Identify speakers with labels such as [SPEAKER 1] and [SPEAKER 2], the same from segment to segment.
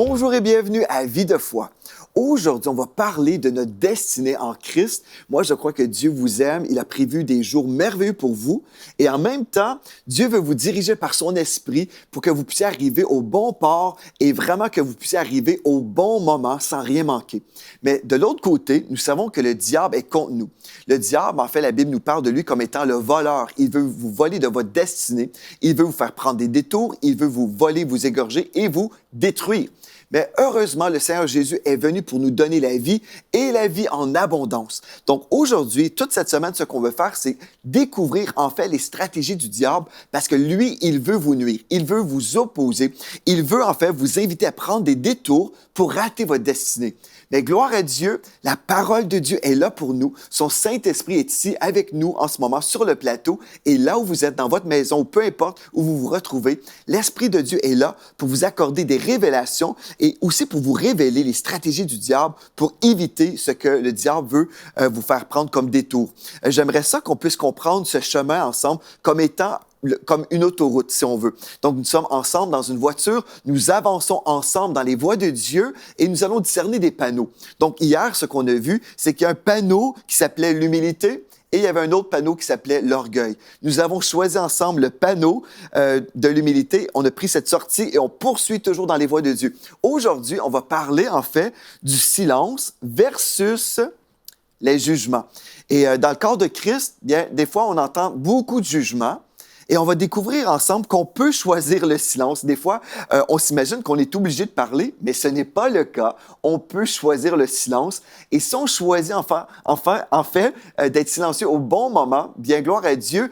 [SPEAKER 1] Bonjour et bienvenue à Vie de foi. Aujourd'hui, on va parler de notre destinée en Christ. Moi, je crois que Dieu vous aime. Il a prévu des jours merveilleux pour vous. Et en même temps, Dieu veut vous diriger par son esprit pour que vous puissiez arriver au bon port et vraiment que vous puissiez arriver au bon moment sans rien manquer. Mais de l'autre côté, nous savons que le diable est contre nous. Le diable, en fait, la Bible nous parle de lui comme étant le voleur. Il veut vous voler de votre destinée. Il veut vous faire prendre des détours. Il veut vous voler, vous égorger et vous détruire. Mais heureusement, le Seigneur Jésus est venu pour nous donner la vie et la vie en abondance. Donc aujourd'hui, toute cette semaine, ce qu'on veut faire, c'est découvrir en fait les stratégies du diable parce que lui, il veut vous nuire, il veut vous opposer, il veut en fait vous inviter à prendre des détours pour rater votre destinée. Mais gloire à Dieu, la parole de Dieu est là pour nous. Son Saint-Esprit est ici avec nous en ce moment sur le plateau et là où vous êtes, dans votre maison, ou peu importe où vous vous retrouvez, l'Esprit de Dieu est là pour vous accorder des révélations et aussi pour vous révéler les stratégies du diable pour éviter ce que le diable veut vous faire prendre comme détour. J'aimerais ça qu'on puisse comprendre ce chemin ensemble comme étant comme une autoroute, si on veut. Donc, nous sommes ensemble dans une voiture, nous avançons ensemble dans les voies de Dieu et nous allons discerner des panneaux. Donc, hier, ce qu'on a vu, c'est qu'il y a un panneau qui s'appelait l'humilité et il y avait un autre panneau qui s'appelait l'orgueil. Nous avons choisi ensemble le panneau de l'humilité. On a pris cette sortie et on poursuit toujours dans les voies de Dieu. Aujourd'hui, on va parler, en fait, du silence versus les jugements. Et dans le corps de Christ, bien, des fois, on entend beaucoup de jugements. Et on va découvrir ensemble qu'on peut choisir le silence. Des fois, on s'imagine qu'on est obligé de parler, mais ce n'est pas le cas. On peut choisir le silence. Et si on choisit en fait d'être silencieux au bon moment, bien gloire à Dieu,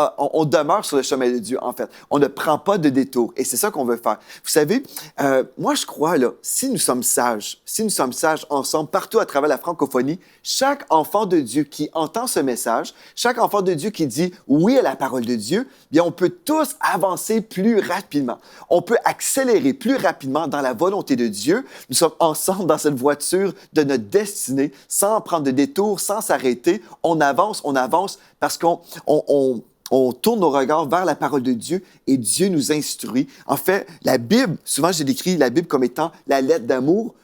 [SPEAKER 1] on demeure sur le chemin de Dieu, en fait. On ne prend pas de détour. Et c'est ça qu'on veut faire. Vous savez, moi, je crois, là, si nous sommes sages ensemble, partout à travers la francophonie, chaque enfant de Dieu qui entend ce message, chaque enfant de Dieu qui dit oui à la parole de Dieu, bien, on peut tous avancer plus rapidement. On peut accélérer plus rapidement dans la volonté de Dieu. Nous sommes ensemble dans cette voiture de notre destinée, sans prendre de détour, sans s'arrêter. On avance parce qu'on tourne nos regards vers la parole de Dieu et Dieu nous instruit. En fait, la Bible, souvent j'ai décrit la Bible comme étant la lettre d'amour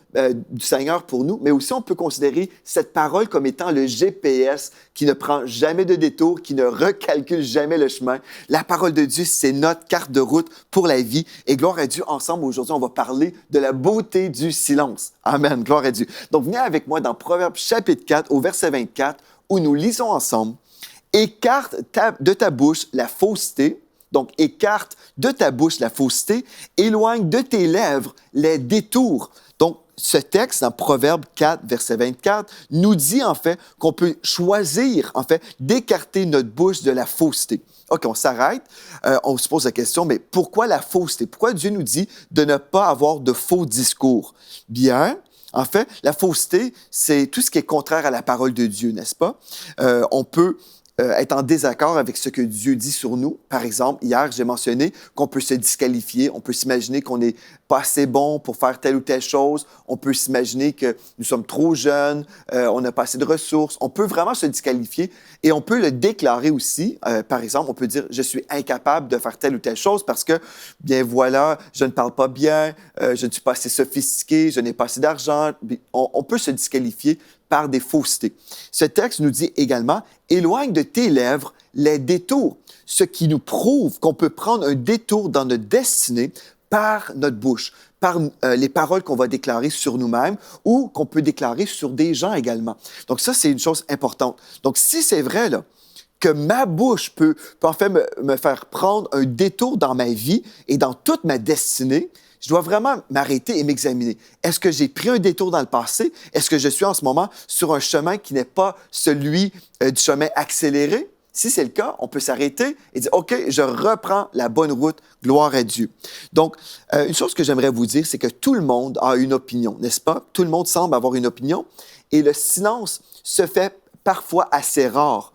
[SPEAKER 1] du Seigneur pour nous, mais aussi on peut considérer cette parole comme étant le GPS qui ne prend jamais de détour, qui ne recalcule jamais le chemin. La parole de Dieu, c'est notre carte de route pour la vie. Et gloire à Dieu, ensemble, aujourd'hui, on va parler de la beauté du silence. Amen, gloire à Dieu. Donc, venez avec moi dans Proverbes chapitre 4 au verset 24 où nous lisons ensemble « Écarte de ta bouche la fausseté ». Donc, écarte de ta bouche la fausseté, éloigne de tes lèvres les détours. Donc, ce texte, dans Proverbe 4, verset 24, nous dit en fait qu'on peut choisir, en fait, d'écarter notre bouche de la fausseté. OK, on s'arrête, on se pose la question, mais pourquoi la fausseté? Pourquoi Dieu nous dit de ne pas avoir de faux discours? Bien, en fait, la fausseté, c'est tout ce qui est contraire à la parole de Dieu, n'est-ce pas? On peut être en désaccord avec ce que Dieu dit sur nous. Par exemple, hier, j'ai mentionné qu'on peut se disqualifier, on peut s'imaginer qu'on n'est pas assez bon pour faire telle ou telle chose, on peut s'imaginer que nous sommes trop jeunes, on n'a pas assez de ressources, on peut vraiment se disqualifier et on peut le déclarer aussi. Par exemple, on peut dire « je suis incapable de faire telle ou telle chose parce que, bien voilà, je ne parle pas bien, je ne suis pas assez sophistiqué, je n'ai pas assez d'argent ». On peut se disqualifier par des faussetés. Ce texte nous dit également « éloigne de tes lèvres les détours », ce qui nous prouve qu'on peut prendre un détour dans notre destinée par notre bouche, par les paroles qu'on va déclarer sur nous-mêmes ou qu'on peut déclarer sur des gens également. Donc ça, c'est une chose importante. Donc si c'est vrai, là, que ma bouche peut en fait me faire prendre un détour dans ma vie et dans toute ma destinée, je dois vraiment m'arrêter et m'examiner. Est-ce que j'ai pris un détour dans le passé? Est-ce que je suis en ce moment sur un chemin qui n'est pas celui du chemin accéléré? Si c'est le cas, on peut s'arrêter et dire « OK, je reprends la bonne route, gloire à Dieu ». Donc, une chose que j'aimerais vous dire, c'est que tout le monde a une opinion, n'est-ce pas? Tout le monde semble avoir une opinion et le silence se fait parfois assez rare.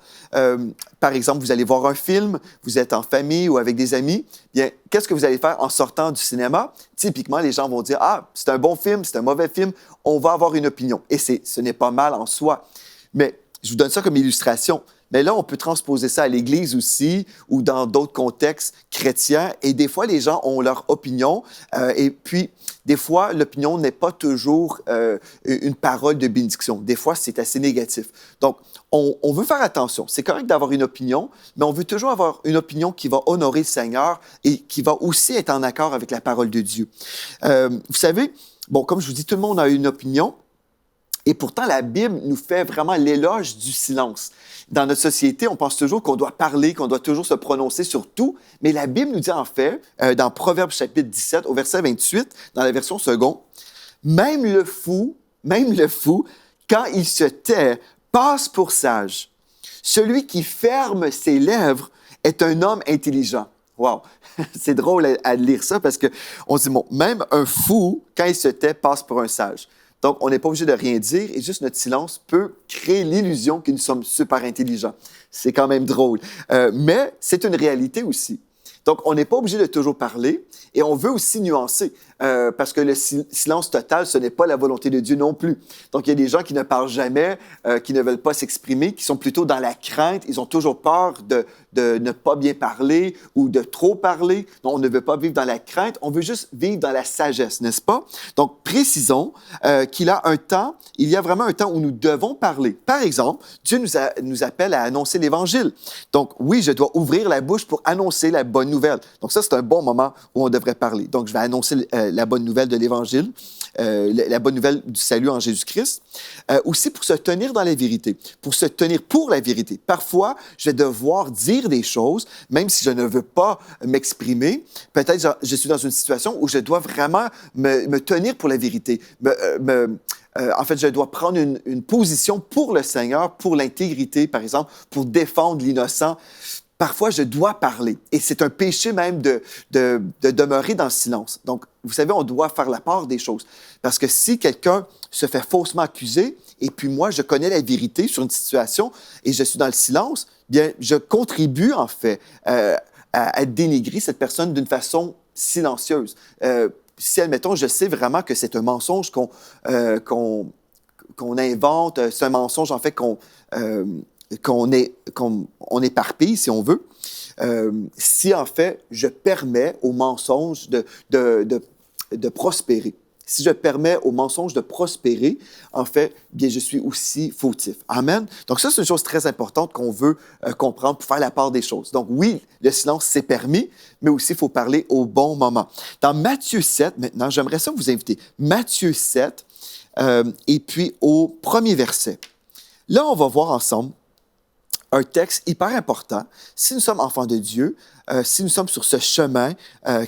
[SPEAKER 1] Par exemple, vous allez voir un film, vous êtes en famille ou avec des amis, bien, qu'est-ce que vous allez faire en sortant du cinéma? Typiquement, les gens vont dire « Ah, c'est un bon film, c'est un mauvais film », on va avoir une opinion. Et ce n'est pas mal en soi. Mais je vous donne ça comme illustration. Mais là, on peut transposer ça à l'Église aussi ou dans d'autres contextes chrétiens. Et des fois, les gens ont leur opinion. Et puis, des fois, l'opinion n'est pas toujours une parole de bénédiction. Des fois, c'est assez négatif. Donc, on veut faire attention. C'est correct d'avoir une opinion, mais on veut toujours avoir une opinion qui va honorer le Seigneur et qui va aussi être en accord avec la parole de Dieu. Vous savez, bon, comme je vous dis, tout le monde a une opinion. Et pourtant, la Bible nous fait vraiment l'éloge du silence. Dans notre société, on pense toujours qu'on doit parler, qu'on doit toujours se prononcer sur tout, mais la Bible nous dit en fait, dans Proverbes chapitre 17, au verset 28, dans la version seconde, même le fou, quand il se tait, passe pour sage. Celui qui ferme ses lèvres est un homme intelligent. Wow! C'est drôle à lire ça parce qu'on se dit, bon, même un fou, quand il se tait, passe pour un sage. Donc, on n'est pas obligé de rien dire et juste notre silence peut créer l'illusion que nous sommes super intelligents. C'est quand même drôle. Mais c'est une réalité aussi. Donc, on n'est pas obligé de toujours parler et on veut aussi nuancer parce que le silence total, ce n'est pas la volonté de Dieu non plus. Donc, il y a des gens qui ne parlent jamais, qui ne veulent pas s'exprimer, qui sont plutôt dans la crainte. Ils ont toujours peur de ne pas bien parler ou de trop parler. Non, on ne veut pas vivre dans la crainte, on veut juste vivre dans la sagesse, n'est-ce pas? Donc, précisons qu'il il y a vraiment un temps où nous devons parler. Par exemple, Dieu nous appelle à annoncer l'Évangile. Donc, oui, je dois ouvrir la bouche pour annoncer la bonne nouvelle. Donc, ça, c'est un bon moment où on devrait parler. Donc, je vais annoncer la bonne nouvelle de l'Évangile, la bonne nouvelle du salut en Jésus-Christ. Aussi pour se tenir dans la vérité, pour se tenir pour la vérité. Parfois, je vais devoir dire des choses, même si je ne veux pas m'exprimer. Peut-être je suis dans une situation où je dois vraiment me tenir pour la vérité. En fait, je dois prendre une position pour le Seigneur, pour l'intégrité, par exemple, pour défendre l'innocent. Parfois, je dois parler. Et c'est un péché même de demeurer dans le silence. Donc, vous savez, on doit faire la part des choses. Parce que si quelqu'un se fait faussement accuser, et puis moi, je connais la vérité sur une situation et je suis dans le silence, bien, je contribue, en fait, à dénigrer cette personne d'une façon silencieuse. Si, admettons, je sais vraiment que c'est un mensonge qu'on invente, c'est un mensonge, en fait, qu'on éparpille, si on veut, si, en fait, je permets au mensonge de prospérer. Si je permets au mensonge de prospérer, en fait, bien, je suis aussi fautif. Amen? Donc ça, c'est une chose très importante qu'on veut comprendre pour faire la part des choses. Donc oui, le silence, c'est permis, mais aussi, il faut parler au bon moment. Dans Matthieu 7, maintenant, j'aimerais ça vous inviter. Matthieu 7, et puis au premier verset. Là, on va voir ensemble un texte hyper important. Si nous sommes enfants de Dieu, si nous sommes sur ce chemin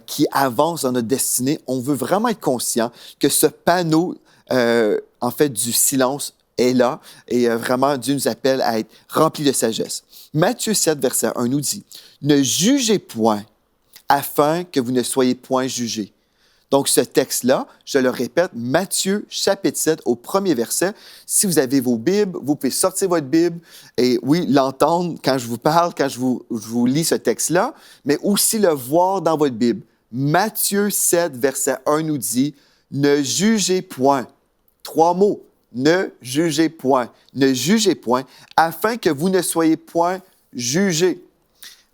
[SPEAKER 1] qui avance dans notre destinée, on veut vraiment être conscient que ce panneau, en fait, du silence est là et vraiment, Dieu nous appelle à être remplis de sagesse. Matthieu 7, verset 1 nous dit, « Ne jugez point, afin que vous ne soyez point jugés. » Donc, ce texte-là, je le répète, Matthieu, chapitre 7, au premier verset. Si vous avez vos Bibles, vous pouvez sortir votre Bible et, oui, l'entendre quand je vous parle, quand je vous lis ce texte-là, mais aussi le voir dans votre Bible. Matthieu 7, verset 1 nous dit, « Ne jugez point. » 3 mots. Ne jugez point. Ne jugez point, afin que vous ne soyez point jugés.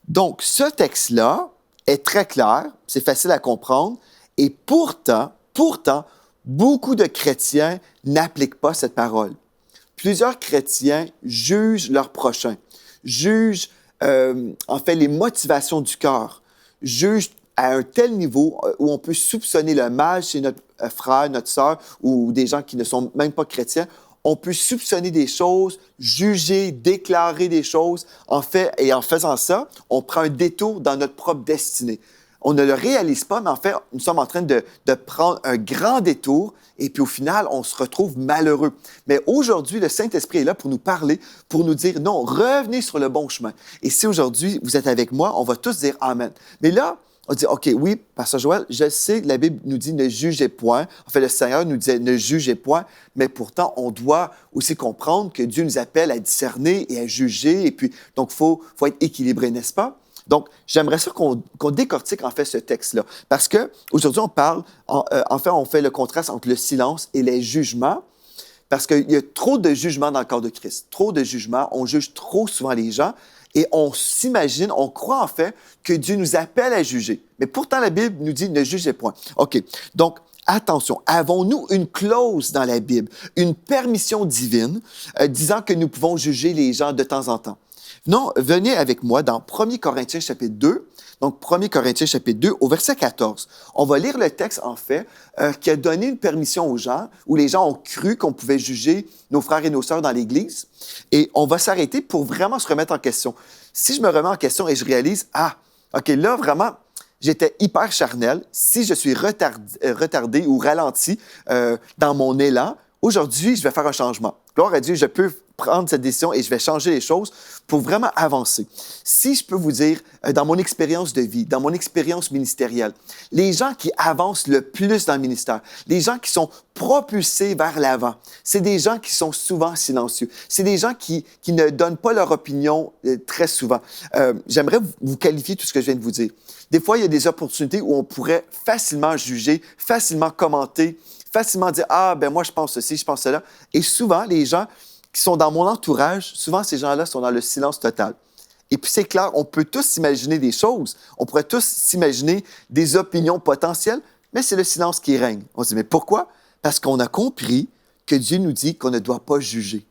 [SPEAKER 1] Donc, ce texte-là est très clair, c'est facile à comprendre. Et pourtant, beaucoup de chrétiens n'appliquent pas cette parole. Plusieurs chrétiens jugent leur prochain, jugent en fait les motivations du cœur, jugent à un tel niveau où on peut soupçonner le mal chez notre frère, notre sœur ou des gens qui ne sont même pas chrétiens. On peut soupçonner des choses, juger, déclarer des choses. En fait, et en faisant ça, on prend un détour dans notre propre destinée. On ne le réalise pas, mais en fait, nous sommes en train de prendre un grand détour et puis au final, on se retrouve malheureux. Mais aujourd'hui, le Saint-Esprit est là pour nous parler, pour nous dire, non, revenez sur le bon chemin. Et si aujourd'hui, vous êtes avec moi, on va tous dire Amen. Mais là, on dit, OK, oui, Pasteur Joël, je sais que la Bible nous dit ne jugez point. En fait, le Seigneur nous disait ne jugez point, mais pourtant, on doit aussi comprendre que Dieu nous appelle à discerner et à juger. Et puis, donc, il faut être équilibré, n'est-ce pas? Donc, j'aimerais ça qu'on décortique en fait ce texte-là. Parce qu'aujourd'hui, on parle, en fait, on fait le contraste entre le silence et les jugements. Parce qu'il y a trop de jugement dans le corps de Christ. Trop de jugement. On juge trop souvent les gens et on s'imagine, on croit en fait que Dieu nous appelle à juger. Mais pourtant, la Bible nous dit « ne jugez point ». OK. Donc, attention, avons-nous une clause dans la Bible, une permission divine disant que nous pouvons juger les gens de temps en temps? Non, venez avec moi dans 1 Corinthiens chapitre 2. Donc, 1 Corinthiens chapitre 2 au verset 14. On va lire le texte, en fait, qui a donné une permission aux gens, où les gens ont cru qu'on pouvait juger nos frères et nos sœurs dans l'Église. Et on va s'arrêter pour vraiment se remettre en question. Si je me remets en question et je réalise, OK, là, vraiment, j'étais hyper charnel. Si je suis retardé ou ralenti dans mon élan, aujourd'hui, je vais faire un changement. Gloire à Dieu, je peux prendre cette décision et je vais changer les choses pour vraiment avancer. Si je peux vous dire, dans mon expérience de vie, dans mon expérience ministérielle, les gens qui avancent le plus dans le ministère, les gens qui sont propulsés vers l'avant, c'est des gens qui sont souvent silencieux. C'est des gens qui ne donnent pas leur opinion très souvent. J'aimerais vous qualifier tout ce que je viens de vous dire. Des fois, il y a des opportunités où on pourrait facilement juger, facilement commenter, facilement dire « Ah, ben moi, je pense ceci, je pense cela ». Et souvent, les gens qui sont dans mon entourage, souvent, ces gens-là sont dans le silence total. Et puis, c'est clair, on peut tous s'imaginer des choses, on pourrait tous s'imaginer des opinions potentielles, mais c'est le silence qui règne. On se dit « Mais pourquoi? » Parce qu'on a compris que Dieu nous dit qu'on ne doit pas juger.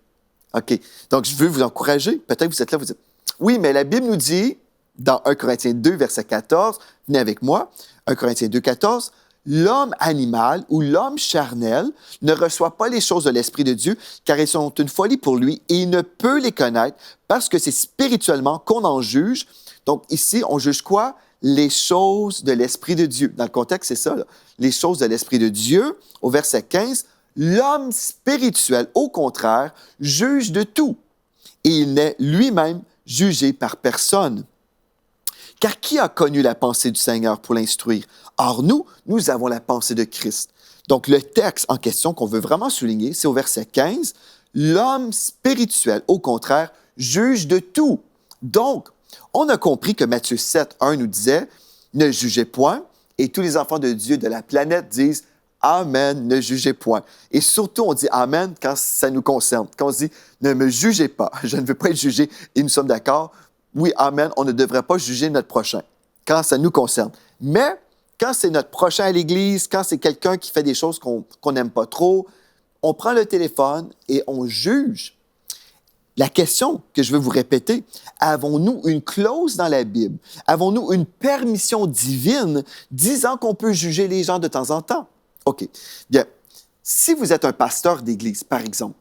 [SPEAKER 1] OK. Donc, je veux vous encourager. Peut-être que vous êtes là, vous dites « Oui, mais la Bible nous dit, dans 1 Corinthiens 2, verset 14, venez avec moi, 1 Corinthiens 2, 14, l'homme animal ou l'homme charnel ne reçoit pas les choses de l'Esprit de Dieu, car elles sont une folie pour lui et il ne peut les connaître parce que c'est spirituellement qu'on en juge. Donc ici, on juge quoi? Les choses de l'Esprit de Dieu. Dans le contexte, c'est ça, là. Les choses de l'Esprit de Dieu. Au verset 15, l'homme spirituel, au contraire, juge de tout et il n'est lui-même jugé par personne. Car qui a connu la pensée du Seigneur pour l'instruire? Or, nous avons la pensée de Christ. Donc, le texte en question qu'on veut vraiment souligner, c'est au verset 15. L'homme spirituel, au contraire, juge de tout. Donc, on a compris que Matthieu 7, 1 nous disait « Ne jugez point » et tous les enfants de Dieu de la planète disent « Amen, ne jugez point ». Et surtout, on dit « Amen » quand ça nous concerne. Quand on dit « Ne me jugez pas, je ne veux pas être jugé » et nous sommes d'accord. Oui, amen, on ne devrait pas juger notre prochain quand ça nous concerne. Mais quand c'est notre prochain à l'Église, quand c'est quelqu'un qui fait des choses qu'on n'aime pas trop, on prend le téléphone et on juge. La question que je veux vous répéter, avons-nous une clause dans la Bible? Avons-nous une permission divine disant qu'on peut juger les gens de temps en temps? OK. Bien, si vous êtes un pasteur d'Église, par exemple,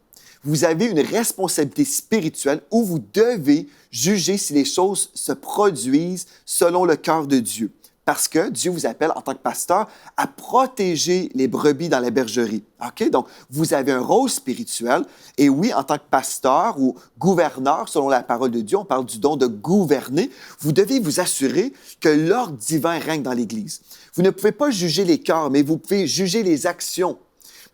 [SPEAKER 1] vous avez une responsabilité spirituelle où vous devez juger si les choses se produisent selon le cœur de Dieu. Parce que Dieu vous appelle en tant que pasteur à protéger les brebis dans la bergerie. OK? Donc, vous avez un rôle spirituel. Et oui, en tant que pasteur ou gouverneur, selon la parole de Dieu, on parle du don de gouverner, vous devez vous assurer que l'ordre divin règne dans l'Église. Vous ne pouvez pas juger les cœurs, mais vous pouvez juger les actions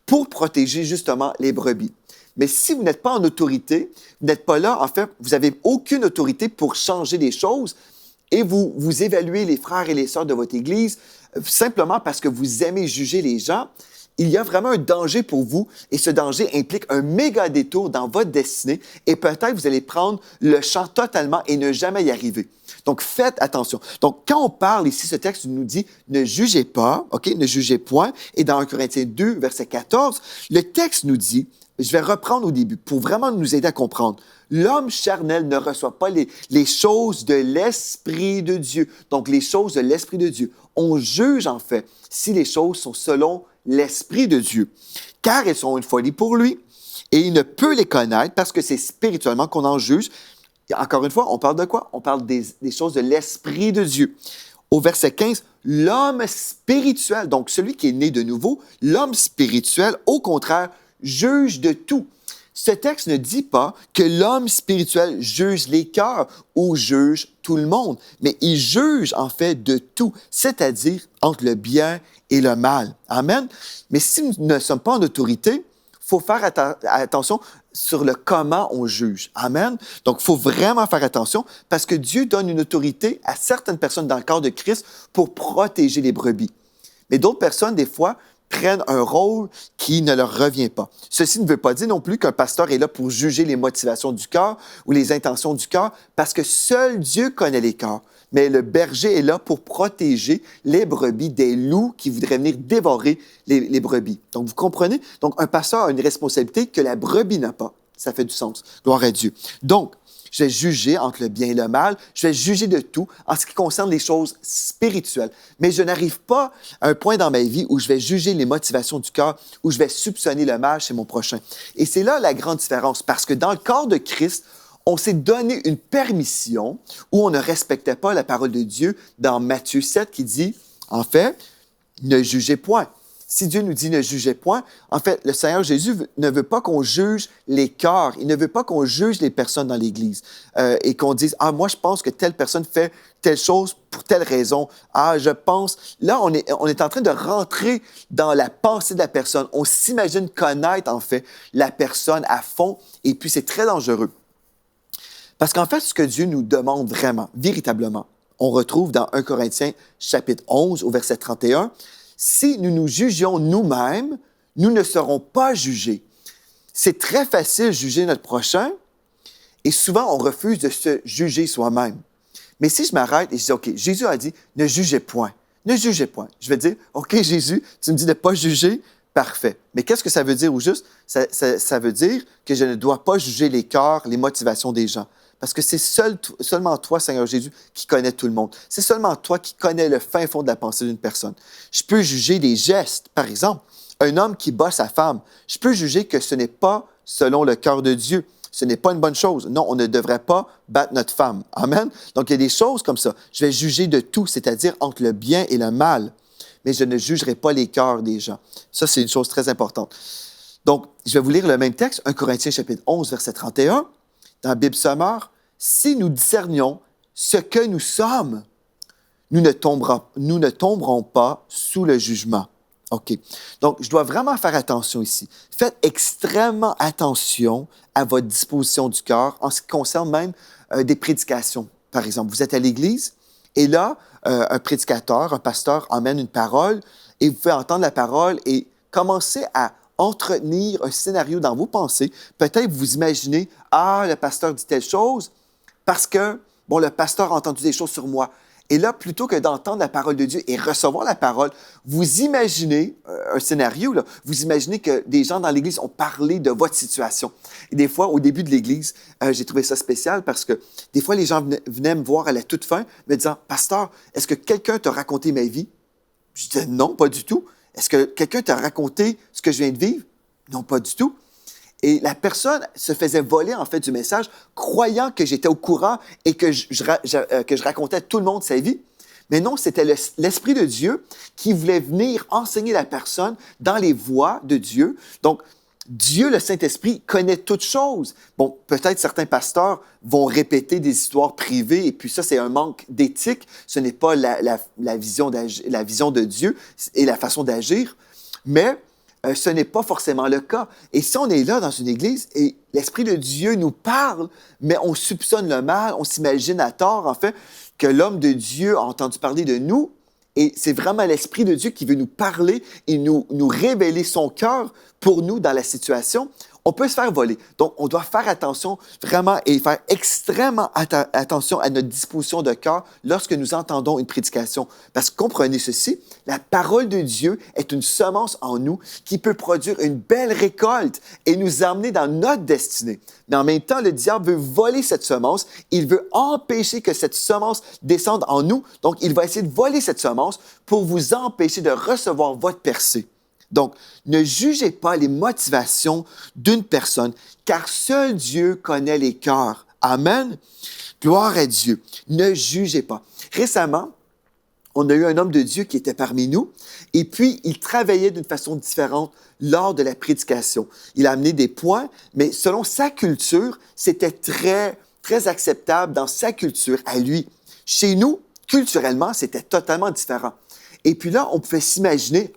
[SPEAKER 1] pour protéger justement les brebis. Mais si vous n'êtes pas en autorité, vous n'êtes pas là, en fait, vous n'avez aucune autorité pour changer les choses et vous évaluez les frères et les sœurs de votre Église simplement parce que vous aimez juger les gens, il y a vraiment un danger pour vous et ce danger implique un méga détour dans votre destinée et peut-être vous allez prendre le champ totalement et ne jamais y arriver. Donc, faites attention. Donc, quand on parle ici, ce texte nous dit « ne jugez pas », OK, « ne jugez point », et dans 1 Corinthiens 2, verset 14, le texte nous dit je vais reprendre au début pour vraiment nous aider à comprendre. L'homme charnel ne reçoit pas les choses de l'Esprit de Dieu. Donc, les choses de l'Esprit de Dieu. On juge, en fait, si les choses sont selon l'Esprit de Dieu. Car elles sont une folie pour lui et il ne peut les connaître parce que c'est spirituellement qu'on en juge. Et encore une fois, on parle de quoi? On parle des choses de l'Esprit de Dieu. Au verset 15, l'homme spirituel, donc celui qui est né de nouveau, l'homme spirituel, au contraire, juge de tout. Ce texte ne dit pas que l'homme spirituel juge les cœurs ou juge tout le monde, mais il juge en fait de tout, c'est-à-dire entre le bien et le mal. Amen. Mais si nous ne sommes pas en autorité, il faut faire attention sur le comment on juge. Amen. Donc, il faut vraiment faire attention parce que Dieu donne une autorité à certaines personnes dans le corps de Christ pour protéger les brebis. Mais d'autres personnes, des fois, prennent un rôle qui ne leur revient pas. Ceci ne veut pas dire non plus qu'un pasteur est là pour juger les motivations du cœur ou les intentions du cœur, parce que seul Dieu connaît les cœurs. Mais le berger est là pour protéger les brebis des loups qui voudraient venir dévorer les brebis. Donc, vous comprenez? Donc, un pasteur a une responsabilité que la brebis n'a pas. Ça fait du sens. Gloire à Dieu. Donc, je vais juger entre le bien et le mal. Je vais juger de tout en ce qui concerne les choses spirituelles. Mais je n'arrive pas à un point dans ma vie où je vais juger les motivations du cœur, où je vais soupçonner le mal chez mon prochain. Et c'est là la grande différence, parce que dans le corps de Christ, on s'est donné une permission où on ne respectait pas la parole de Dieu dans Matthieu 7 qui dit, en fait, ne jugez point. Si Dieu nous dit ne jugez point, en fait, le Seigneur Jésus ne veut pas qu'on juge les cœurs. Il ne veut pas qu'on juge les personnes dans l'Église et qu'on dise, ah, moi, je pense que telle personne fait telle chose pour telle raison. Ah, je pense... Là, on est en train de rentrer dans la pensée de la personne. On s'imagine connaître, en fait, la personne à fond et puis c'est très dangereux. Parce qu'en fait, ce que Dieu nous demande vraiment, véritablement, on retrouve dans 1 Corinthiens chapitre 11 au verset 31, si nous nous jugions nous-mêmes, nous ne serons pas jugés. C'est très facile de juger notre prochain et souvent on refuse de se juger soi-même. Mais si je m'arrête et je dis, OK, Jésus a dit, ne jugez point. Ne jugez point. Je vais dire, OK, Jésus, tu me dis de ne pas juger, parfait. Mais qu'est-ce que ça veut dire au juste? Ça veut dire que je ne dois pas juger les cœurs, les motivations des gens. Parce que c'est seulement toi, Seigneur Jésus, qui connais tout le monde. C'est seulement toi qui connais le fin fond de la pensée d'une personne. Je peux juger des gestes. Par exemple, un homme qui bat sa femme, je peux juger que ce n'est pas selon le cœur de Dieu. Ce n'est pas une bonne chose. Non, on ne devrait pas battre notre femme. Amen. Donc, il y a des choses comme ça. Je vais juger de tout, c'est-à-dire entre le bien et le mal. Mais je ne jugerai pas les cœurs des gens. Ça, c'est une chose très importante. Donc, je vais vous lire le même texte, 1 Corinthiens chapitre 11, verset 31. Dans la Bible Sommaire, si nous discernions ce que nous sommes, nous ne tomberons pas sous le jugement. OK. Donc, je dois vraiment faire attention ici. Faites extrêmement attention à votre disposition du cœur en ce qui concerne même des prédications. Par exemple, vous êtes à l'église et là, un prédicateur, un pasteur emmène une parole et vous pouvez entendre la parole et commencer à entretenir un scénario dans vos pensées. Peut-être vous imaginez, ah, le pasteur dit telle chose parce que, bon, le pasteur a entendu des choses sur moi. Et là, plutôt que d'entendre la parole de Dieu et recevoir la parole, vous imaginez un scénario, là, vous imaginez que des gens dans l'Église ont parlé de votre situation. Et des fois, au début de l'Église, j'ai trouvé ça spécial parce que des fois, les gens venaient me voir à la toute fin, me disant, « Pasteur, est-ce que quelqu'un t'a raconté ma vie? » Je disais, « Non, pas du tout. » Est-ce que quelqu'un t'a raconté ce que je viens de vivre? Non, pas du tout. Et la personne se faisait voler, en fait, du message, croyant que j'étais au courant et que je racontais à tout le monde sa vie. Mais non, c'était l'Esprit de Dieu qui voulait venir enseigner la personne dans les voies de Dieu. Donc, Dieu, le Saint-Esprit, connaît toutes choses. Bon, peut-être certains pasteurs vont répéter des histoires privées, et puis ça, c'est un manque d'éthique. Ce n'est pas la vision de Dieu et la façon d'agir. Mais ce n'est pas forcément le cas. Et si on est là dans une église et l'Esprit de Dieu nous parle, mais on soupçonne le mal, on s'imagine à tort, en fait, que l'homme de Dieu a entendu parler de nous, et c'est vraiment l'Esprit de Dieu qui veut nous parler et nous révéler son cœur pour nous dans la situation, on peut se faire voler. Donc, on doit faire attention vraiment et faire extrêmement attention à notre disposition de cœur lorsque nous entendons une prédication. Parce que comprenez ceci, la parole de Dieu est une semence en nous qui peut produire une belle récolte et nous amener dans notre destinée. Mais en même temps, le diable veut voler cette semence. Il veut empêcher que cette semence descende en nous. Donc, il va essayer de voler cette semence pour vous empêcher de recevoir votre percée. Donc, ne jugez pas les motivations d'une personne, car seul Dieu connaît les cœurs. Amen. Gloire à Dieu. Ne jugez pas. Récemment, on a eu un homme de Dieu qui était parmi nous, et puis il travaillait d'une façon différente lors de la prédication. Il a amené des points, mais selon sa culture, c'était très, très acceptable dans sa culture à lui. Chez nous, culturellement, c'était totalement différent. Et puis là, on pouvait s'imaginer,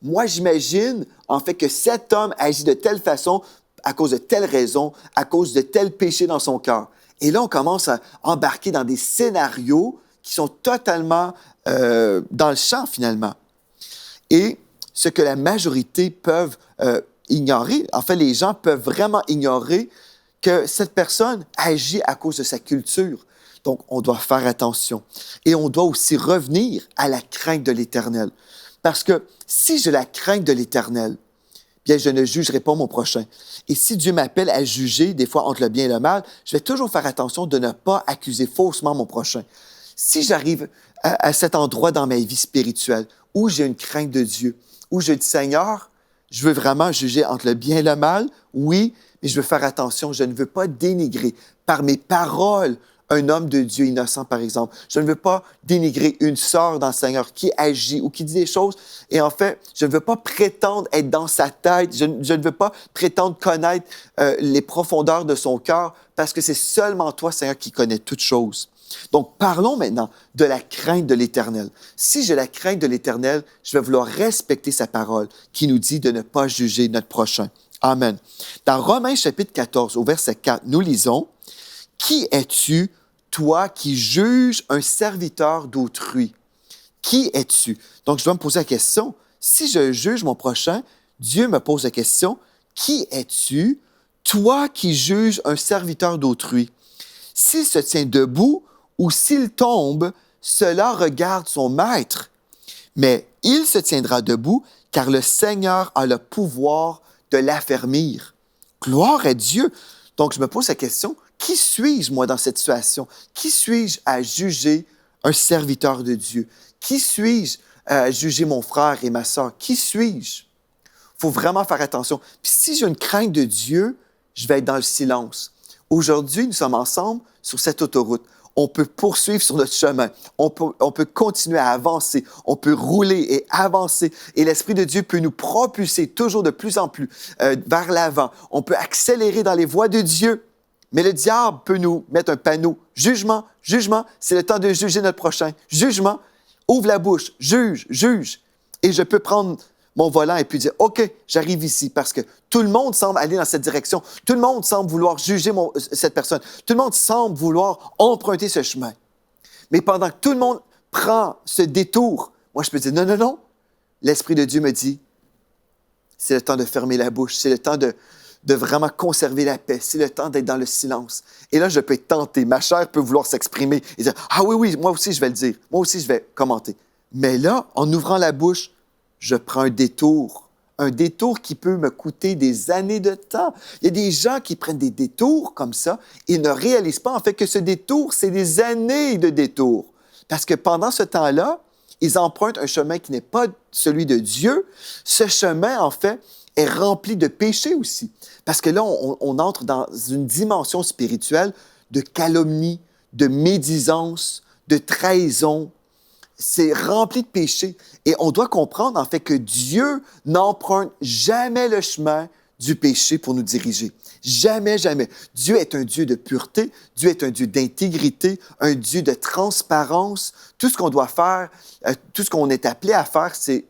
[SPEAKER 1] moi, j'imagine, en fait, que cet homme agit de telle façon à cause de telle raison, à cause de tel péché dans son cœur. Et là, on commence à embarquer dans des scénarios qui sont totalement dans le champ, finalement. Et ce que la majorité peuvent ignorer. En fait, les gens peuvent vraiment ignorer que cette personne agit à cause de sa culture. Donc, on doit faire attention. Et on doit aussi revenir à la crainte de l'Éternel. Parce que si j'ai la crainte de l'Éternel, bien, je ne jugerai pas mon prochain. Et si Dieu m'appelle à juger, des fois entre le bien et le mal, je vais toujours faire attention de ne pas accuser faussement mon prochain. Si j'arrive à cet endroit dans ma vie spirituelle où j'ai une crainte de Dieu, où je dis, Seigneur, je veux vraiment juger entre le bien et le mal, oui, mais je veux faire attention, je ne veux pas dénigrer par mes paroles un homme de Dieu innocent, par exemple. Je ne veux pas dénigrer une sœur dans le Seigneur qui agit ou qui dit des choses. Et en fait, je ne veux pas prétendre être dans sa tête. Je ne veux pas prétendre connaître les profondeurs de son cœur parce que c'est seulement toi, Seigneur, qui connais toutes choses. Donc, parlons maintenant de la crainte de l'Éternel. Si j'ai la crainte de l'Éternel, je vais vouloir respecter sa parole qui nous dit de ne pas juger notre prochain. Amen. Dans Romains chapitre 14, au verset 4, nous lisons « Qui es-tu, toi qui juges un serviteur d'autrui? » Qui es-tu? Donc, je dois me poser la question, si je juge mon prochain, Dieu me pose la question « Qui es-tu, toi qui juges un serviteur d'autrui? » S'il se tient debout ou s'il tombe, cela regarde son maître. Mais il se tiendra debout, car le Seigneur a le pouvoir de l'affermir. Gloire à Dieu! Donc, je me pose la question, qui suis-je, moi, dans cette situation? Qui suis-je à juger un serviteur de Dieu? Qui suis-je à juger mon frère et ma sœur? Qui suis-je? Il faut vraiment faire attention. Puis si j'ai une crainte de Dieu, je vais être dans le silence. Aujourd'hui, nous sommes ensemble sur cette autoroute. On peut poursuivre sur notre chemin. On peut continuer à avancer. On peut rouler et avancer. Et l'Esprit de Dieu peut nous propulser toujours de plus en plus vers l'avant. On peut accélérer dans les voies de Dieu. Mais le diable peut nous mettre un panneau. Jugement, jugement, c'est le temps de juger notre prochain. Jugement, ouvre la bouche, juge, juge. Et je peux prendre mon volant et puis dire, OK, j'arrive ici parce que tout le monde semble aller dans cette direction. Tout le monde semble vouloir juger cette personne. Tout le monde semble vouloir emprunter ce chemin. Mais pendant que tout le monde prend ce détour, moi, je peux dire, non, non, non. L'Esprit de Dieu me dit, c'est le temps de fermer la bouche. C'est le temps de vraiment conserver la paix. C'est le temps d'être dans le silence. Et là, je peux être tenté. Ma chair peut vouloir s'exprimer et dire, ah oui, oui, moi aussi, je vais le dire. Moi aussi, je vais commenter. Mais là, en ouvrant la bouche, je prends un détour qui peut me coûter des années de temps. Il y a des gens qui prennent des détours comme ça et ne réalisent pas en fait que ce détour, c'est des années de détour. Parce que pendant ce temps-là, ils empruntent un chemin qui n'est pas celui de Dieu. Ce chemin, en fait, est rempli de péchés aussi. Parce que là, on entre dans une dimension spirituelle de calomnie, de médisance, de trahison. C'est rempli de péchés. Et on doit comprendre, en fait, que Dieu n'emprunte jamais le chemin du péché pour nous diriger. Jamais, jamais. Dieu est un Dieu de pureté, Dieu est un Dieu d'intégrité, un Dieu de transparence. Tout ce qu'on doit faire, tout ce qu'on est appelé à faire, c'est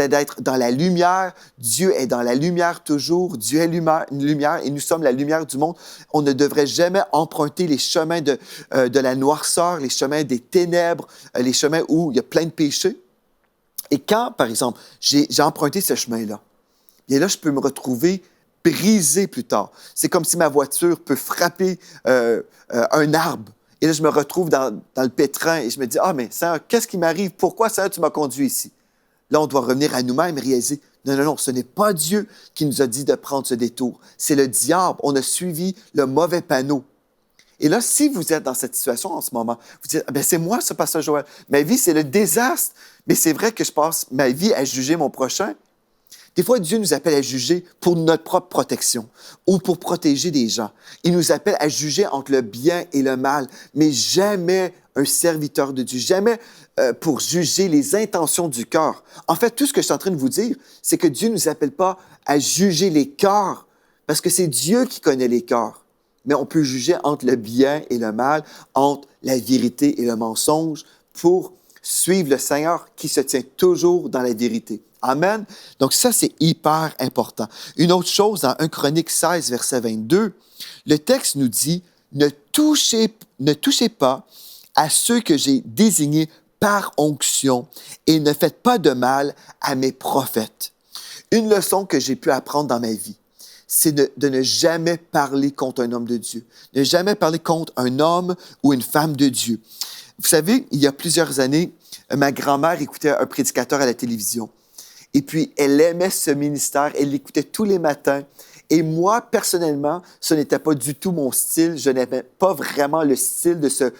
[SPEAKER 1] d'être dans la lumière. Dieu est dans la lumière toujours. Dieu est lumière et nous sommes la lumière du monde. On ne devrait jamais emprunter les chemins de la noirceur, les chemins des ténèbres, les chemins où il y a plein de péchés. Et quand, par exemple, j'ai emprunté ce chemin-là, et là, je peux me retrouver brisé plus tard. C'est comme si ma voiture peut frapper un arbre. Et là, je me retrouve dans le pétrin et je me dis, ah, mais Seigneur, qu'est-ce qui m'arrive? Pourquoi, Seigneur, tu m'as conduit ici? Là, on doit revenir à nous-mêmes et réaliser, non, non, non, ce n'est pas Dieu qui nous a dit de prendre ce détour. C'est le diable. On a suivi le mauvais panneau. Et là, si vous êtes dans cette situation en ce moment, vous dites, ah, bien, c'est moi, ce pasteur Joël. Ma vie, c'est le désastre. Mais c'est vrai que je passe ma vie à juger mon prochain. Des fois, Dieu nous appelle à juger pour notre propre protection ou pour protéger des gens. Il nous appelle à juger entre le bien et le mal, mais jamais un serviteur de Dieu, jamais pour juger les intentions du cœur. En fait, tout ce que je suis en train de vous dire, c'est que Dieu ne nous appelle pas à juger les cœurs, parce que c'est Dieu qui connaît les cœurs. Mais on peut juger entre le bien et le mal, entre la vérité et le mensonge, pour suivre le Seigneur qui se tient toujours dans la vérité. Amen. Donc ça, c'est hyper important. Une autre chose, dans 1 Chronique 16, verset 22, le texte nous dit « Ne touchez pas à ceux que j'ai désignés par onction et ne faites pas de mal à mes prophètes. Une leçon que j'ai pu apprendre dans ma vie, c'est de ne jamais parler contre un homme de Dieu, ne jamais parler contre un homme ou une femme de Dieu. Vous savez, il y a plusieurs années, ma grand-mère écoutait un prédicateur à la télévision. Et puis, elle aimait ce ministère, elle l'écoutait tous les matins. Et moi, personnellement, ce n'était pas du tout mon style. Je n'aimais pas vraiment le style de ce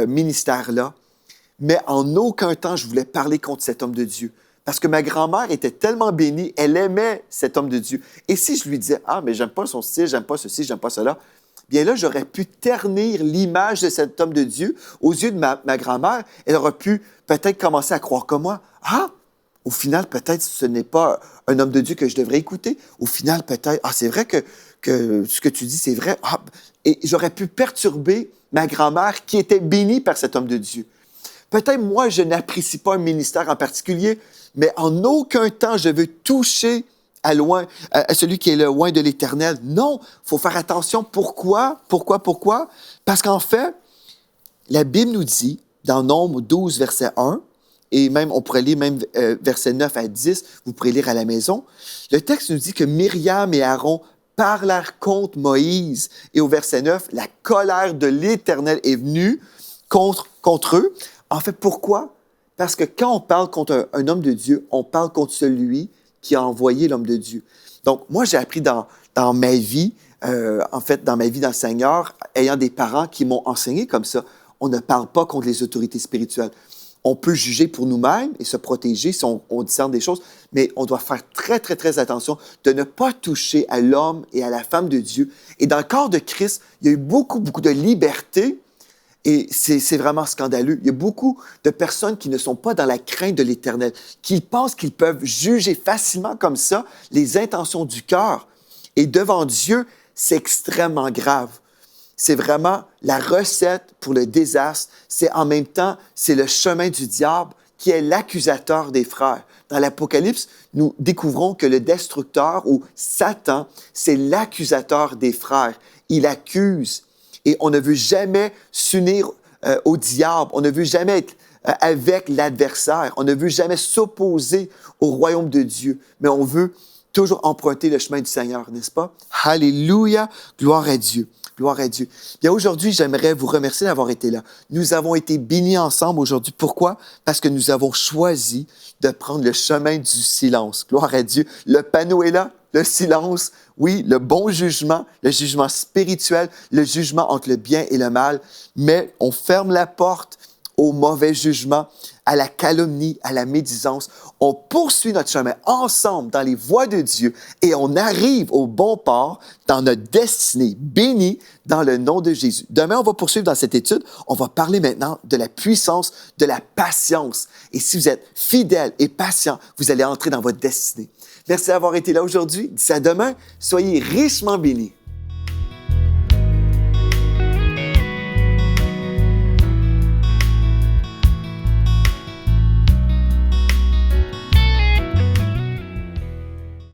[SPEAKER 1] ministère-là. Mais en aucun temps, je voulais parler contre cet homme de Dieu. Parce que ma grand-mère était tellement bénie, elle aimait cet homme de Dieu. Et si je lui disais, « Ah, mais j'aime pas son style, j'aime pas ceci, j'aime pas cela », bien là, j'aurais pu ternir l'image de cet homme de Dieu aux yeux de ma grand-mère. Elle aurait pu peut-être commencer à croire comme moi. Ah, au final, peut-être ce n'est pas un homme de Dieu que je devrais écouter. Au final, peut-être, ah, c'est vrai que ce que tu dis, c'est vrai. Ah, et j'aurais pu perturber ma grand-mère qui était bénie par cet homme de Dieu. Peut-être moi, je n'apprécie pas un ministère en particulier, mais en aucun temps, je veux toucher à celui qui est loin de l'Éternel. Non, il faut faire attention. Pourquoi? Parce qu'en fait, la Bible nous dit, dans Nombre 12, verset 1, et même, on pourrait lire même verset 9 à 10, vous pourrez lire à la maison, le texte nous dit que Myriam et Aaron parlèrent contre Moïse. Et au verset 9, la colère de l'Éternel est venue contre eux. En fait, pourquoi? Parce que quand on parle contre un homme de Dieu, on parle contre celui qui a envoyé l'homme de Dieu. Donc, moi, j'ai appris dans ma vie, dans ma vie dans le Seigneur, ayant des parents qui m'ont enseigné comme ça, on ne parle pas contre les autorités spirituelles. On peut juger pour nous-mêmes et se protéger si on discerne des choses, mais on doit faire très, très, très attention de ne pas toucher à l'homme et à la femme de Dieu. Et dans le corps de Christ, il y a eu beaucoup, beaucoup de liberté. Et c'est vraiment scandaleux. Il y a beaucoup de personnes qui ne sont pas dans la crainte de l'Éternel, qui pensent qu'ils peuvent juger facilement comme ça les intentions du cœur. Et devant Dieu, c'est extrêmement grave. C'est vraiment la recette pour le désastre. C'est en même temps, c'est le chemin du diable qui est l'accusateur des frères. Dans l'Apocalypse, nous découvrons que le destructeur ou Satan, c'est l'accusateur des frères. Il accuse. Et on ne veut jamais s'unir au diable. On ne veut jamais être avec l'adversaire. On ne veut jamais s'opposer au royaume de Dieu. Mais on veut toujours emprunter le chemin du Seigneur, n'est-ce pas? Alléluia! Gloire à Dieu. Gloire à Dieu. Bien, aujourd'hui, j'aimerais vous remercier d'avoir été là. Nous avons été bénis ensemble aujourd'hui. Pourquoi? Parce que nous avons choisi de prendre le chemin du silence. Gloire à Dieu. Le panneau est là. Le silence, oui, le bon jugement, le jugement spirituel, le jugement entre le bien et le mal, mais on ferme la porte au mauvais jugement, à la calomnie, à la médisance. On poursuit notre chemin ensemble dans les voies de Dieu et on arrive au bon port dans notre destinée bénie dans le nom de Jésus. Demain, on va poursuivre dans cette étude. On va parler maintenant de la puissance de la patience. Et si vous êtes fidèle et patient, vous allez entrer dans votre destinée. Merci d'avoir été là aujourd'hui. D'ici à demain, soyez richement bénis.